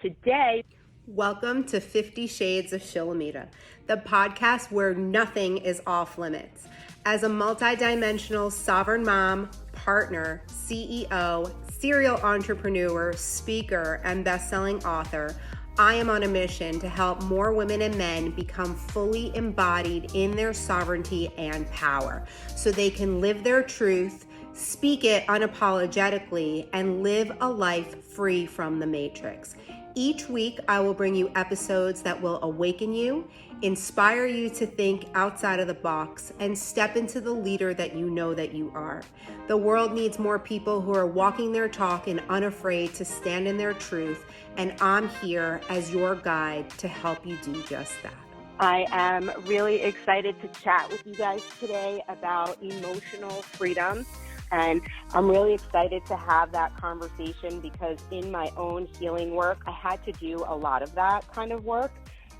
Today, welcome to 50 Shades of Shilamida, the podcast where nothing is off limits. As a multidimensional sovereign mom, partner, CEO, serial entrepreneur, speaker, and best-selling author, I am on a mission to help more women and men become fully embodied in their sovereignty and power so they can live their truth, speak it unapologetically, and live a life free from the matrix. Each week, I will bring you episodes that will awaken you, inspire you to think outside of the box, and step into the leader that you know that you are. The world needs more people who are walking their talk and unafraid to stand in their truth, and I'm here as your guide to help you do just that. I am really excited to chat with you guys today about emotional freedom. And I'm really excited to have that conversation because in my own healing work, I had to do a lot of that kind of work,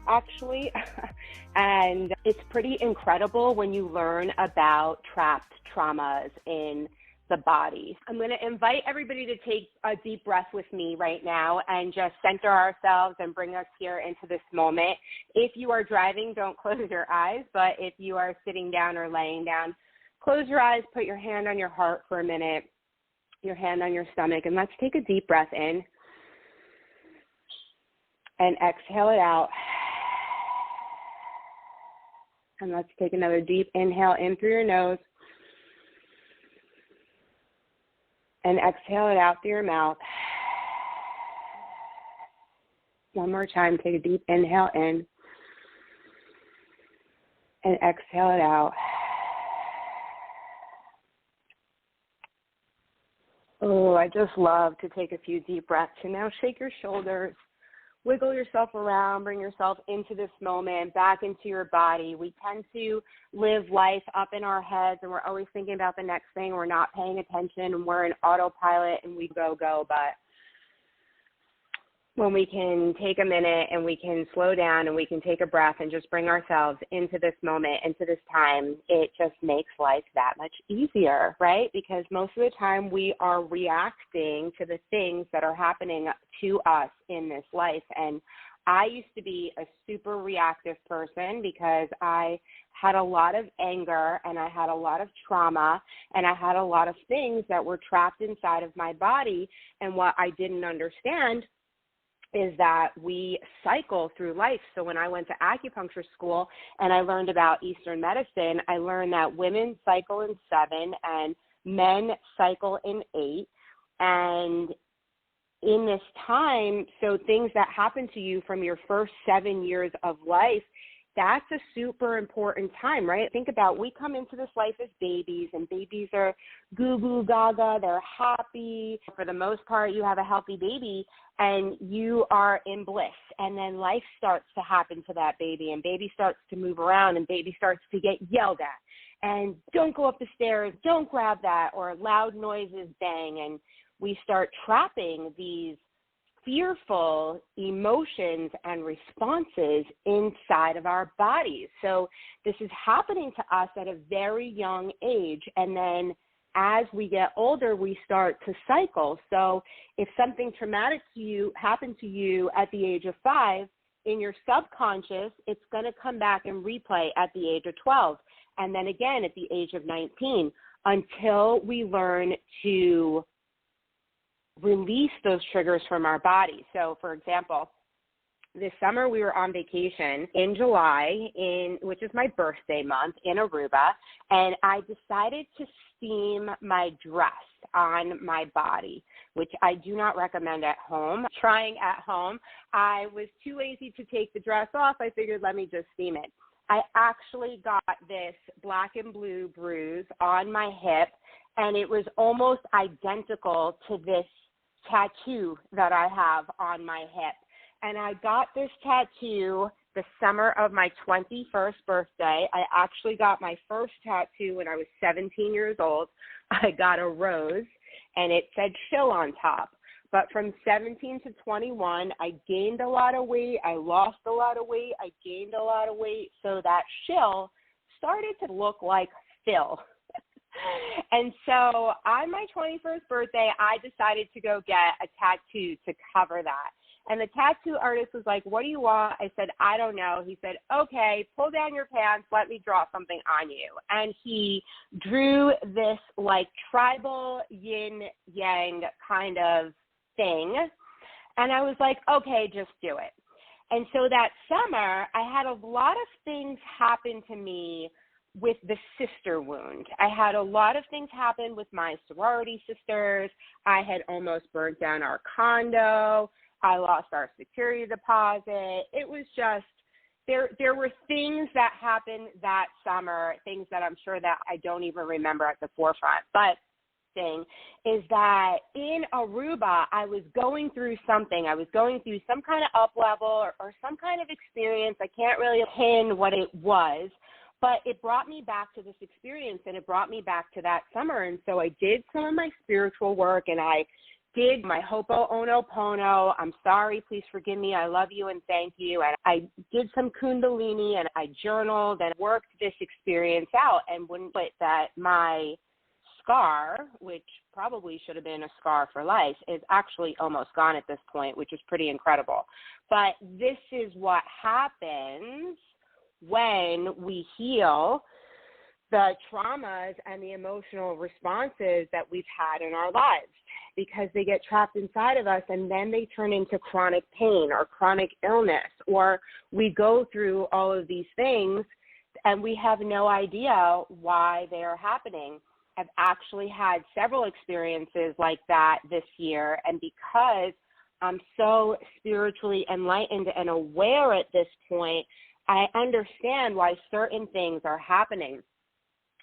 actually. And it's pretty incredible when you learn about trapped traumas in the body. I'm going to invite everybody to take a deep breath with me right now and just center ourselves and bring us here into this moment. If you are driving, don't close your eyes, but if you are sitting down or laying down, close your eyes, put your hand on your heart for a minute, your hand on your stomach, and let's take a deep breath in and exhale it out. And let's take another deep inhale in through your nose and exhale it out through your mouth. One more time, take a deep inhale in and exhale it out. Oh, I just love to take a few deep breaths. And now shake your shoulders, wiggle yourself around, bring yourself into this moment, back into your body. We tend to live life up in our heads, and we're always thinking about the next thing. We're not paying attention, and we're in autopilot, and we go. But when we can take a minute and we can slow down and we can take a breath and just bring ourselves into this moment, into this time, it just makes life that much easier, right? Because most of the time we are reacting to the things that are happening to us in this life. And I used to be a super reactive person because I had a lot of anger and I had a lot of trauma and I had a lot of things that were trapped inside of my body. And what I didn't understand is that we cycle through life. So when I went to acupuncture school and I learned about Eastern medicine, I learned that women cycle in 7 and men cycle in 8. And in this time, so things that happen to you from your first 7 years of life, that's a super important time, right? Think about, we come into this life as babies, and babies are goo-goo gaga, they're happy. For the most part, you have a healthy baby, and you are in bliss. And then life starts to happen to that baby, and baby starts to move around, and baby starts to get yelled at. And don't go up the stairs, don't grab that, or loud noises bang, and we start trapping these fearful emotions and responses inside of our bodies. So this is happening to us at a very young age. And then as we get older, we start to cycle. So if something traumatic to you happened to you at the age of 5, in your subconscious, it's going to come back and replay at the age of 12. And then again at the age of 19, until we learn to release those triggers from our body. So for example, this summer we were on vacation in July, which is my birthday month, in Aruba, and I decided to steam my dress on my body, which I do not recommend at home. Trying at home, I was too lazy to take the dress off. I figured, let me just steam it. I actually got this black and blue bruise on my hip, and it was almost identical to this tattoo that I have on my hip. And I got this tattoo the summer of my 21st birthday. I actually got my first tattoo when I was 17 years old. I got a rose, and it said Shil on top. But from 17 to 21, I gained a lot of weight. I lost a lot of weight. I gained a lot of weight. So that Shil started to look like Phil. And so on my 21st birthday, I decided to go get a tattoo to cover that. And the tattoo artist was like, what do you want? I said, I don't know. He said, okay, pull down your pants. Let me draw something on you. And he drew this like tribal yin yang kind of thing. And I was like, okay, just do it. And so that summer, I had a lot of things happen to me with the sister wound. I had a lot of things happen with my sorority sisters. I had almost burnt down our condo. I lost our security deposit. It was just, there were things that happened that summer, things that I'm sure that I don't even remember at the forefront. But thing is that in Aruba, I was going through something. I was going through some kind of up level or some kind of experience. I can't really pin what it was, but it brought me back to this experience, and it brought me back to that summer. And so I did some of my spiritual work, and I did my Ho'oponopono. I'm sorry, please forgive me, I love you, and thank you. And I did some Kundalini, and I journaled and worked this experience out, and wouldn't put that my scar, which probably should have been a scar for life, is actually almost gone at this point, which is pretty incredible. But this is what happens when we heal the traumas and the emotional responses that we've had in our lives, because they get trapped inside of us, and then they turn into chronic pain or chronic illness, or we go through all of these things and we have no idea why they are happening. I've actually had several experiences like that this year, and because I'm so spiritually enlightened and aware at this point, I understand why certain things are happening.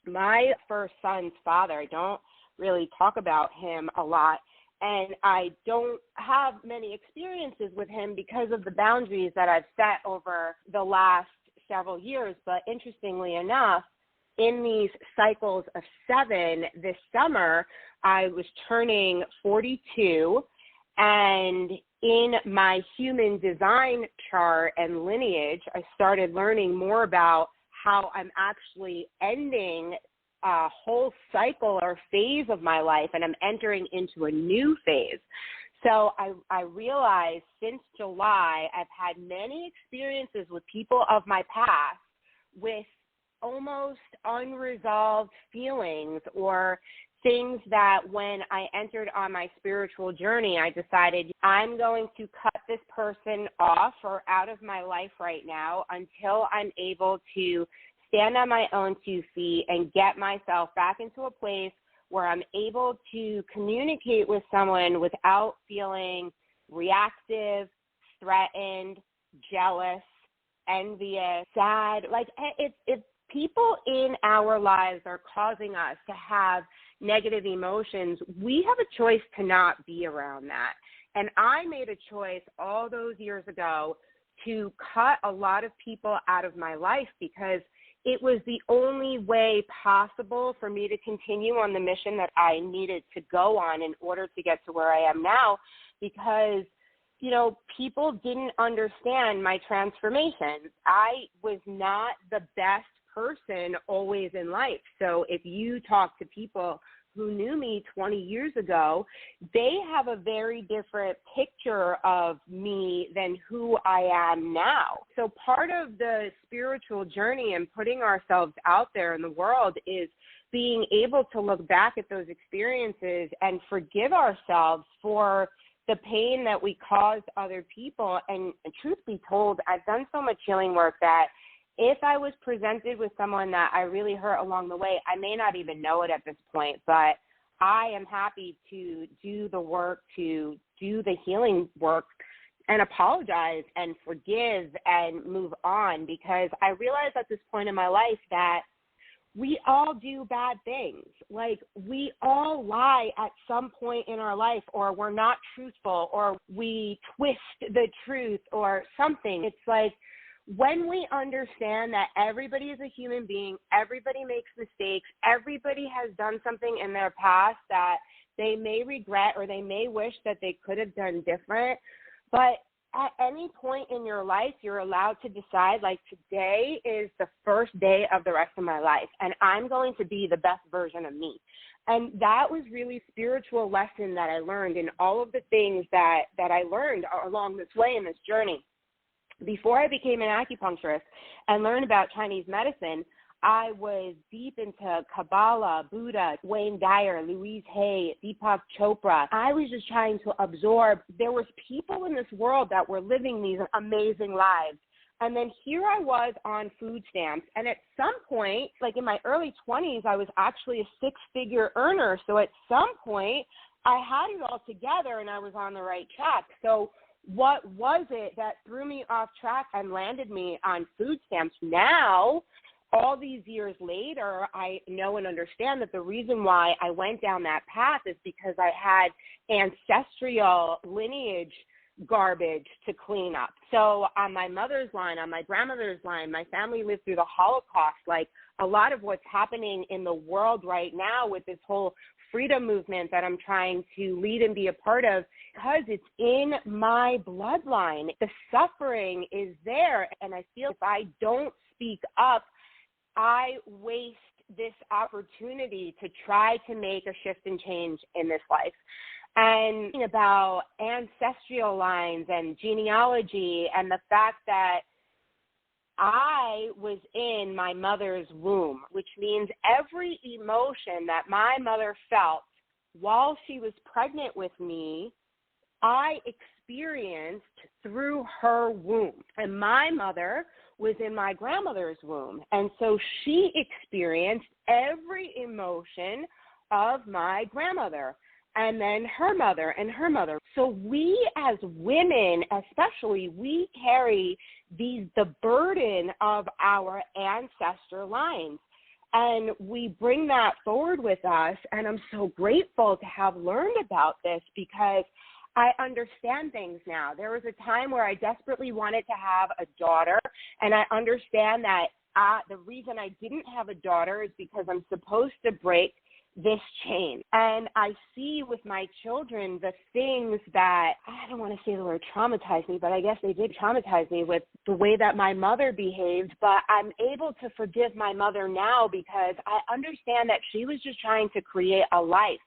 My first son's father, I don't really talk about him a lot, and I don't have many experiences with him because of the boundaries that I've set over the last several years. But interestingly enough, in these cycles of 7 this summer, I was turning 42, and in my human design chart and lineage, I started learning more about how I'm actually ending a whole cycle or phase of my life, and I'm entering into a new phase. So I realized since July, I've had many experiences with people of my past with almost unresolved feelings, or things that when I entered on my spiritual journey, I decided I'm going to cut this person off or out of my life right now until I'm able to stand on my own 2 feet and get myself back into a place where I'm able to communicate with someone without feeling reactive, threatened, jealous, envious, sad. Like, if people in our lives are causing us to have negative emotions, we have a choice to not be around that. And I made a choice all those years ago to cut a lot of people out of my life, because it was the only way possible for me to continue on the mission that I needed to go on in order to get to where I am now, because, you know, people didn't understand my transformation. I was not the best person always in life. So if you talk to people who knew me 20 years ago, they have a very different picture of me than who I am now. So part of the spiritual journey and putting ourselves out there in the world is being able to look back at those experiences and forgive ourselves for the pain that we caused other people. And truth be told, I've done so much healing work that if I was presented with someone that I really hurt along the way, I may not even know it at this point, but I am happy to do the work, to do the healing work and apologize and forgive and move on, because I realize at this point in my life that we all do bad things. Like, we all lie at some point in our life, or we're not truthful, or we twist the truth or something. It's like, when we understand that everybody is a human being, everybody makes mistakes, everybody has done something in their past that they may regret or they may wish that they could have done different. But at any point in your life, you're allowed to decide, like, today is the first day of the rest of my life, and I'm going to be the best version of me. And that was really spiritual lesson that I learned in all of the things that I learned along this way in this journey. Before I became an acupuncturist and learned about Chinese medicine, I was deep into Kabbalah, Buddha, Wayne Dyer, Louise Hay, Deepak Chopra. I was just trying to absorb. There was people in this world that were living these amazing lives. And then here I was on food stamps. And at some point, like in my early 20s, I was actually a six-figure earner. So at some point, I had it all together and I was on the right track. So what was it that threw me off track and landed me on food stamps? Now, all these years later, I know and understand that the reason why I went down that path is because I had ancestral lineage garbage to clean up. So on my mother's line, on my grandmother's line, my family lived through the Holocaust. Like, a lot of what's happening in the world right now with this whole freedom movement that I'm trying to lead and be a part of, because it's in my bloodline. The suffering is there, and I feel if I don't speak up, I waste this opportunity to try to make a shift and change in this life. And about ancestral lines and genealogy and the fact that I was in my mother's womb, which means every emotion that my mother felt while she was pregnant with me, I experienced through her womb. And my mother was in my grandmother's womb. And so she experienced every emotion of my grandmother, and then her mother and her mother. So we as women, especially, we carry the burden of our ancestor lines. And we bring that forward with us. And I'm so grateful to have learned about this because I understand things now. There was a time where I desperately wanted to have a daughter, and I understand that the reason I didn't have a daughter is because I'm supposed to break this chain. And I see with my children the things that, I don't want to say the word traumatize me, but I guess they did traumatize me with the way that my mother behaved. But I'm able to forgive my mother now because I understand that she was just trying to create a life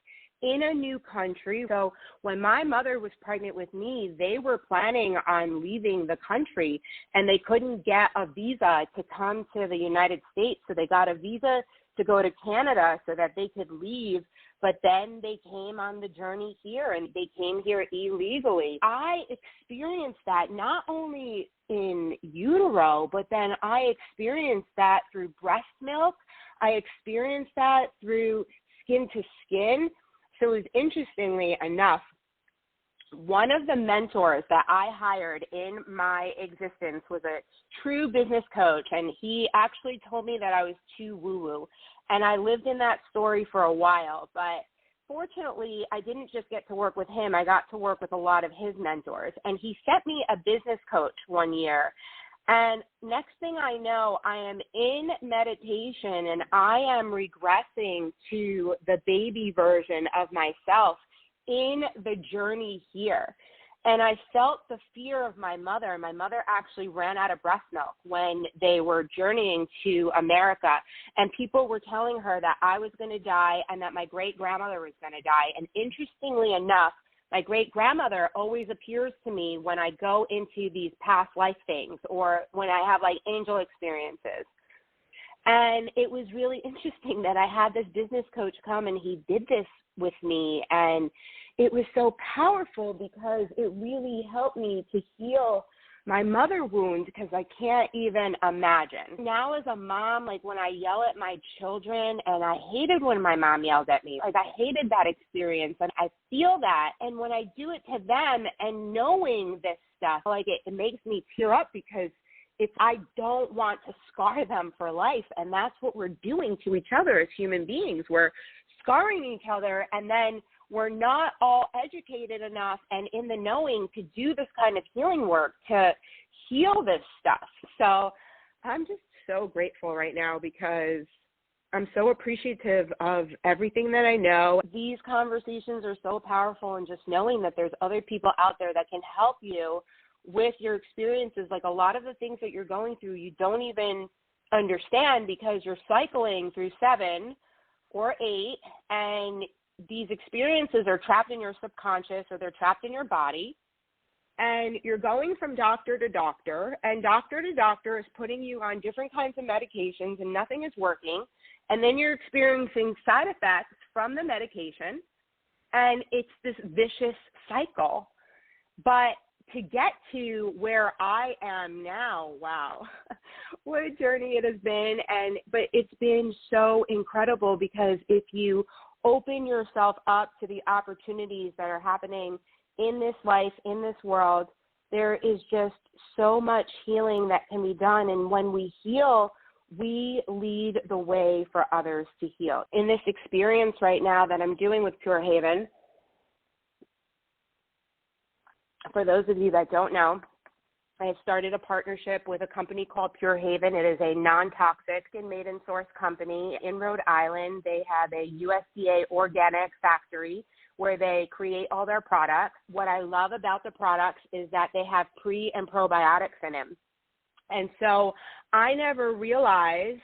in a new country. So when my mother was pregnant with me, they were planning on leaving the country and they couldn't get a visa to come to the United States. So they got a visa to go to Canada so that they could leave. But then they came on the journey here and they came here illegally. I experienced that not only in utero, but then I experienced that through breast milk. I experienced that through skin to skin. So it was, interestingly enough, one of the mentors that I hired in my existence was a true business coach, and he actually told me that I was too woo-woo, and I lived in that story for a while. But fortunately, I didn't just get to work with him. I got to work with a lot of his mentors, and he sent me a business coach one year. And next thing I know, I am in meditation and I am regressing to the baby version of myself in the journey here. And I felt the fear of my mother. My mother actually ran out of breast milk when they were journeying to America. And people were telling her that I was going to die and that my great-grandmother was going to die. And interestingly enough, my great-grandmother always appears to me when I go into these past life things or when I have like angel experiences. And it was really interesting that I had this business coach come and he did this with me. And it was so powerful because it really helped me to heal my mother wound because I can't even imagine. Now as a mom, like when I yell at my children, and I hated when my mom yelled at me, like I hated that experience and I feel that. And when I do it to them and knowing this stuff, like it makes me tear up because I don't want to scar them for life. And that's what we're doing to each other as human beings. We're scarring each other, and then we're not all educated enough and in the knowing to do this kind of healing work to heal this stuff. So I'm just so grateful right now because I'm so appreciative of everything that I know. These conversations are so powerful, and just knowing that there's other people out there that can help you with your experiences. Like a lot of the things that you're going through, you don't even understand because you're cycling through 7 or 8, and these experiences are trapped in your subconscious or they're trapped in your body. And you're going from doctor to doctor, and doctor to doctor is putting you on different kinds of medications, and nothing is working. And then you're experiencing side effects from the medication, and it's this vicious cycle. But to get to where I am now, wow, what a journey it has been. But it's been so incredible, because if you open yourself up to the opportunities that are happening in this life, in this world, there is just so much healing that can be done. And when we heal, we lead the way for others to heal. In this experience right now that I'm doing with Pure Haven, for those of you that don't know, I have started a partnership with a company called Pure Haven. It is a non-toxic and maiden source company in Rhode Island. They have a USDA organic factory where they create all their products. What I love about the products is that they have pre and probiotics in them. And so I never realized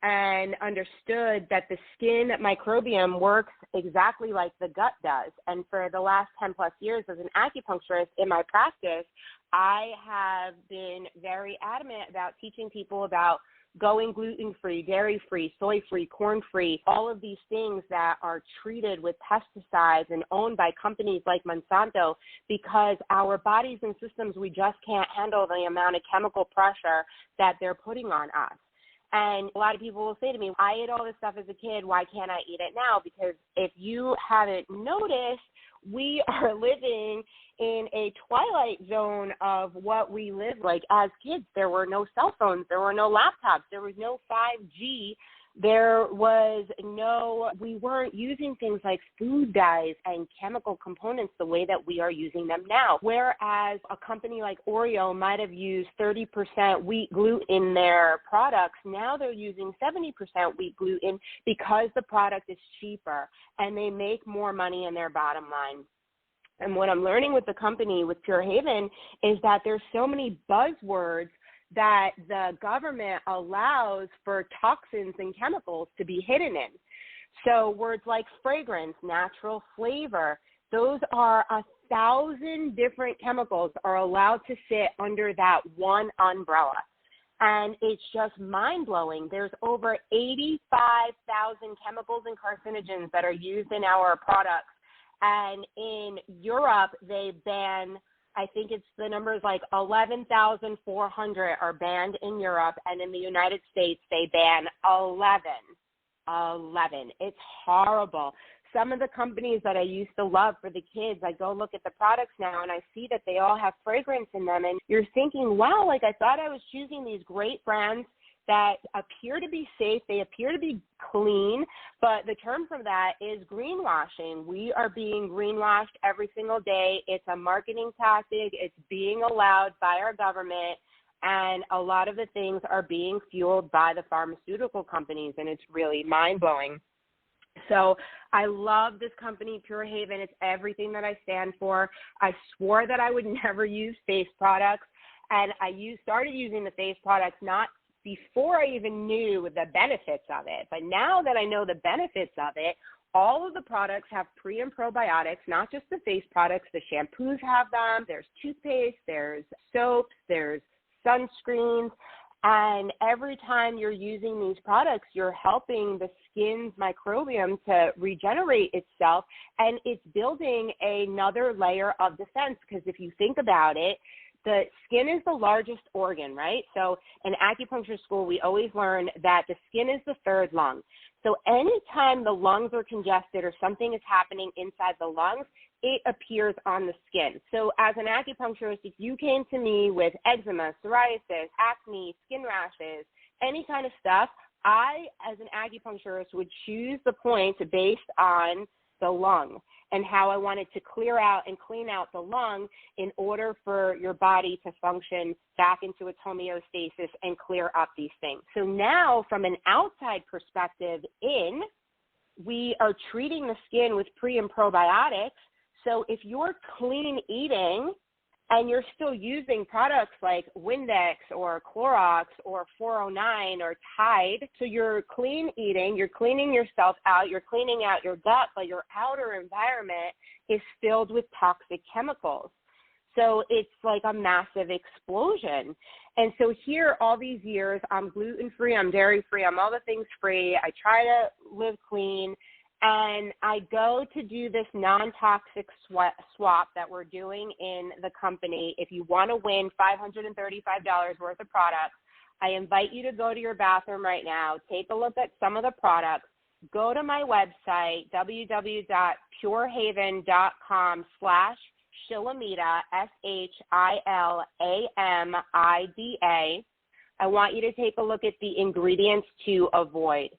and understood that the skin microbiome works exactly like the gut does. And for the last 10 plus years as an acupuncturist in my practice, I have been very adamant about teaching people about going gluten-free, dairy-free, soy-free, corn-free, all of these things that are treated with pesticides and owned by companies like Monsanto, because our bodies and systems, we just can't handle the amount of chemical pressure that they're putting on us. And a lot of people will say to me, I ate all this stuff as a kid, why can't I eat it now? Because if you haven't noticed, we are living in a twilight zone of what we lived like as kids. There were no cell phones. There were no laptops. There was no 5G. We weren't using things like food dyes and chemical components the way that we are using them now. Whereas a company like Oreo might have used 30% wheat gluten in their products, now they're using 70% wheat gluten because the product is cheaper and they make more money in their bottom line. And what I'm learning with the company, with Pure Haven, is that there's so many buzzwords that the government allows for toxins and chemicals to be hidden in. So words like fragrance, natural flavor, those are 1,000 different chemicals are allowed to sit under that one umbrella. And it's just mind-blowing. There's over 85,000 chemicals and carcinogens that are used in our products. And in Europe, they ban, I think it's the numbers like 11,400 are banned in Europe. And in the United States, they ban 11. It's horrible. Some of the companies that I used to love for the kids, I go look at the products now and I see that they all have fragrance in them. And you're thinking, wow, like I thought I was choosing these great brands that appear to be safe, they appear to be clean, but the term for that is greenwashing. We are being greenwashed every single day. It's a marketing tactic. It's being allowed by our government, and a lot of the things are being fueled by the pharmaceutical companies, and it's really mind-blowing. So I love this company, Pure Haven. It's everything that I stand for. I swore that I would never use face products, and I started using the face products not before I even knew the benefits of it. But now that I know the benefits of it, all of the products have pre and probiotics, not just the face products. The shampoos have them. There's toothpaste, there's soaps, there's sunscreens. And every time you're using these products, you're helping the skin's microbiome to regenerate itself, and it's building another layer of defense. Because if you think about it, the skin is the largest organ, right? So in acupuncture school, we always learn that the skin is the third lung. So anytime the lungs are congested or something is happening inside the lungs, it appears on the skin. So as an acupuncturist, if you came to me with eczema, psoriasis, acne, skin rashes, any kind of stuff, I, as an acupuncturist, would choose the points based on the lung and how I wanted to clear out and clean out the lung in order for your body to function back into its homeostasis and clear up these things. So now, from an outside perspective we are treating the skin with pre and probiotics. So if you're clean eating and you're still using products like Windex or Clorox or 409 or Tide. So you're clean eating, you're cleaning yourself out, you're cleaning out your gut, but your outer environment is filled with toxic chemicals. So it's like a massive explosion. And so here, all these years, I'm gluten-free, I'm dairy-free, I'm all the things free. I try to live clean. And I go to do this non-toxic swap that we're doing in the company. If you want to win $535 worth of products, I invite you to go to your bathroom right now, take a look at some of the products, go to my website, www.purehaven.com/Shilamida, Shilamida. I want you to take a look at the ingredients to avoid.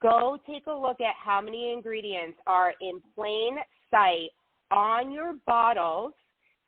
Go take a look at how many ingredients are in plain sight on your bottles,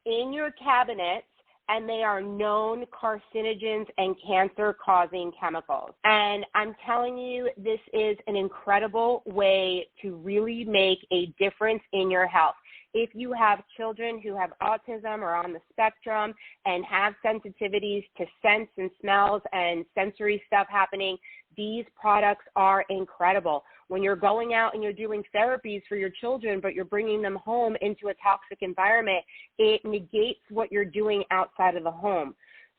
in your cabinets, and they are known carcinogens and cancer-causing chemicals. And I'm telling you, this is an incredible way to really make a difference in your health. If you have children who have autism or on the spectrum and have sensitivities to scents and smells and sensory stuff happening, these products are incredible. When you're going out and you're doing therapies for your children, but you're bringing them home into a toxic environment, it negates what you're doing outside of the home.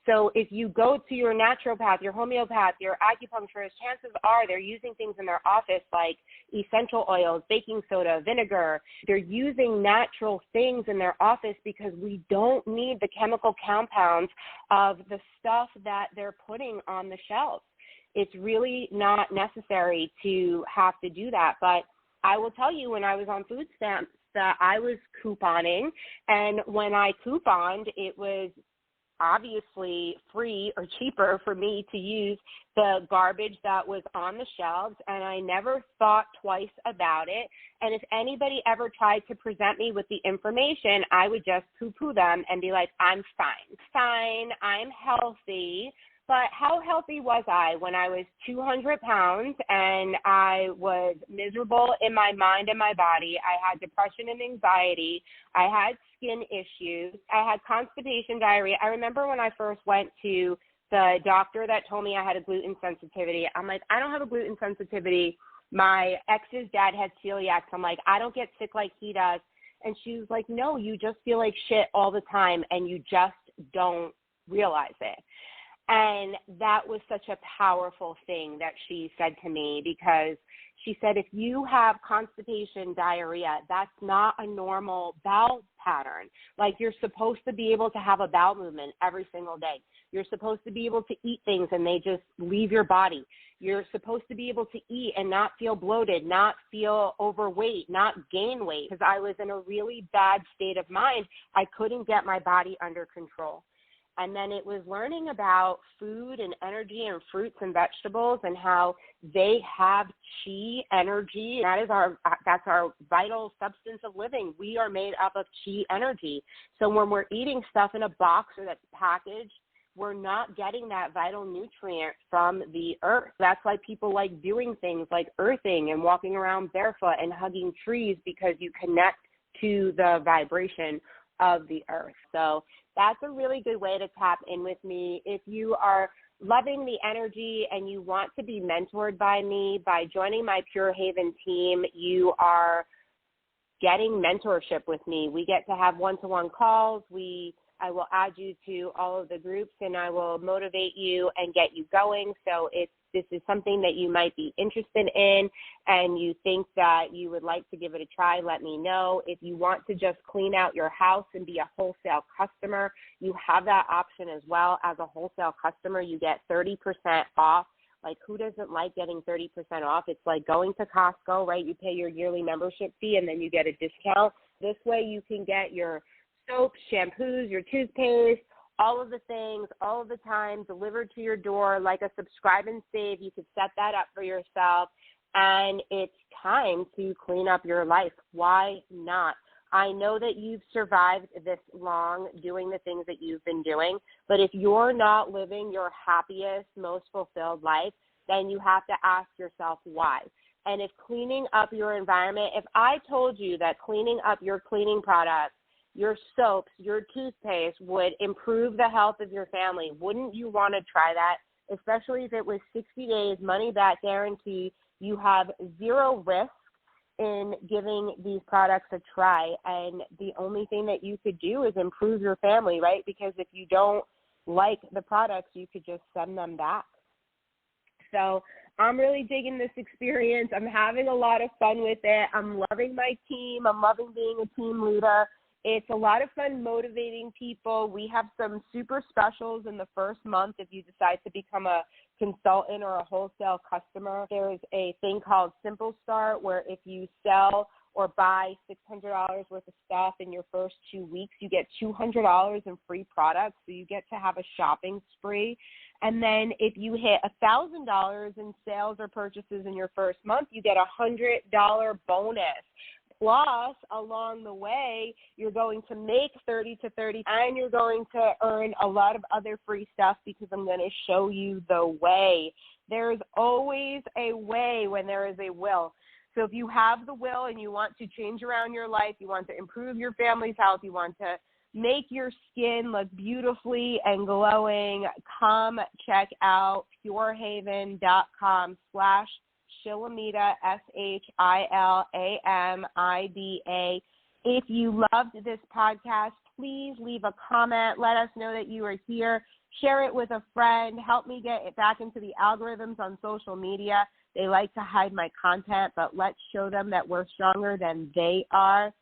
So if you go to your naturopath, your homeopath, your acupuncturist, chances are they're using things in their office like essential oils, baking soda, vinegar. They're using natural things in their office because we don't need the chemical compounds of the stuff that they're putting on the shelves. It's really not necessary to have to do that. But I will tell you, when I was on food stamps, that I was couponing, and when I couponed, it was obviously free or cheaper for me to use the garbage that was on the shelves, and I never thought twice about it. And if anybody ever tried to present me with the information, I would just poo-poo them and be like, I'm fine, I'm healthy. But how healthy was I when I was 200 pounds and I was miserable in my mind and my body? I had depression and anxiety. I had skin issues. I had constipation, diarrhea. I remember when I first went to the doctor that told me I had a gluten sensitivity. I'm like, I don't have a gluten sensitivity. My ex's dad had celiac. I'm like, I don't get sick like he does. And she was like, no, you just feel like shit all the time and you just don't realize it. And that was such a powerful thing that she said to me, because she said, if you have constipation, diarrhea, that's not a normal bowel pattern. Like, you're supposed to be able to have a bowel movement every single day. You're supposed to be able to eat things and they just leave your body. You're supposed to be able to eat and not feel bloated, not feel overweight, not gain weight. Because I was in a really bad state of mind. I couldn't get my body under control. And then it was learning about food and energy and fruits and vegetables and how they have chi energy. That's our vital substance of living. We are made up of chi energy. So when we're eating stuff in a box or that's packaged, we're not getting that vital nutrient from the earth. That's why people like doing things like earthing and walking around barefoot and hugging trees, because you connect to the vibration of the earth. So that's a really good way to tap in with me. If you are loving the energy and you want to be mentored by me, by joining my Pure Haven team, you are getting mentorship with me. We get to have one-to-one calls. I will add you to all of the groups and I will motivate you and get you going. So if this is something that you might be interested in and you think that you would like to give it a try, let me know. If you want to just clean out your house and be a wholesale customer, you have that option as well. As a wholesale customer, you get 30% off. Like, who doesn't like getting 30% off? It's like going to Costco, right? You pay your yearly membership fee and then you get a discount. This way you can get your soaps, shampoos, your toothpaste, all of the things, all of the time, delivered to your door like a subscribe and save. You could set that up for yourself, and it's time to clean up your life. Why not? I know that you've survived this long doing the things that you've been doing, but if you're not living your happiest, most fulfilled life, then you have to ask yourself why. And if cleaning up your environment, if I told you that cleaning up your cleaning products your soaps, your toothpaste would improve the health of your family. Wouldn't you want to try that? Especially if it was 60 days, money back guarantee. You have zero risk in giving these products a try. And the only thing that you could do is improve your family, right? Because if you don't like the products, you could just send them back. So I'm really digging this experience. I'm having a lot of fun with it. I'm loving my team. I'm loving being a team leader. It's a lot of fun motivating people. We have some super specials in the first month if you decide to become a consultant or a wholesale customer. There's a thing called Simple Start where if you sell or buy $600 worth of stuff in your first 2 weeks, you get $200 in free products. So you get to have a shopping spree. And then if you hit $1,000 in sales or purchases in your first month, you get a $100 bonus. Plus, along the way, you're going to make 30 to 30, and you're going to earn a lot of other free stuff because I'm going to show you the way. There's always a way when there is a will. So if you have the will and you want to change around your life, you want to improve your family's health, you want to make your skin look beautifully and glowing, come check out purehaven.com/Shilamida, Shilamida. If you loved this podcast, please leave a comment. Let us know that you are here. Share it with a friend. Help me get it back into the algorithms on social media. They like to hide my content, but let's show them that we're stronger than they are.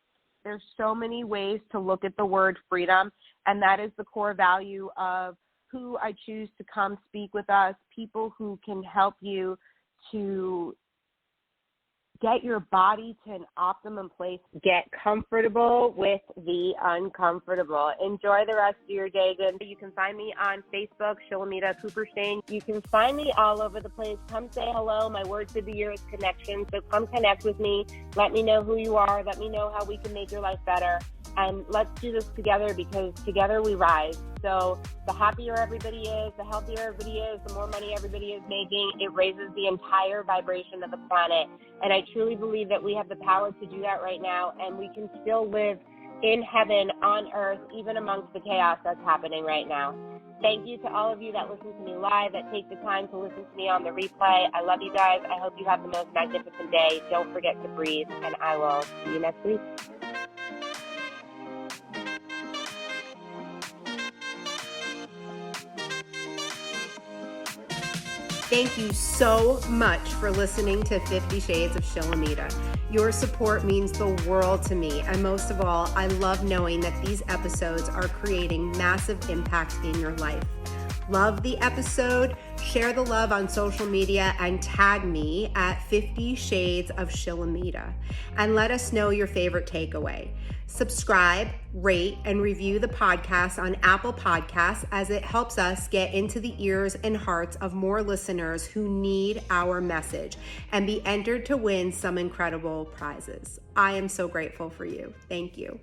There's so many ways to look at the word freedom, and that is the core value of who I choose to come speak with us, people who can help you to get your body to an optimum place. Get comfortable with the uncomfortable. Enjoy the rest of your day. Good. You can find me on Facebook, Shilamida Cooperstein. You can find me all over the place. Come say hello. My word to the year is connection. So come connect with me. Let me know who you are. Let me know how we can make your life better. And let's do this together because together we rise. So the happier everybody is, the healthier everybody is, the more money everybody is making, it raises the entire vibration of the planet. And I truly believe that we have the power to do that right now, and we can still live in heaven on earth, even amongst the chaos that's happening right now. Thank you to all of you that listen to me live, that take the time to listen to me on the replay. I love you guys. I hope you have the most magnificent day. Don't forget to breathe, and I will see you next week. Thank you so much for listening to 50 Shades of Shilamida. Your support means the world to me, and most of all, I love knowing that these episodes are creating massive impact in your life. Love the episode? Share the love on social media and tag me at 50 Shades of Shilamida, and let us know your favorite takeaway. Subscribe, rate, and review the podcast on Apple Podcasts as it helps us get into the ears and hearts of more listeners who need our message and be entered to win some incredible prizes. I am so grateful for you. Thank you.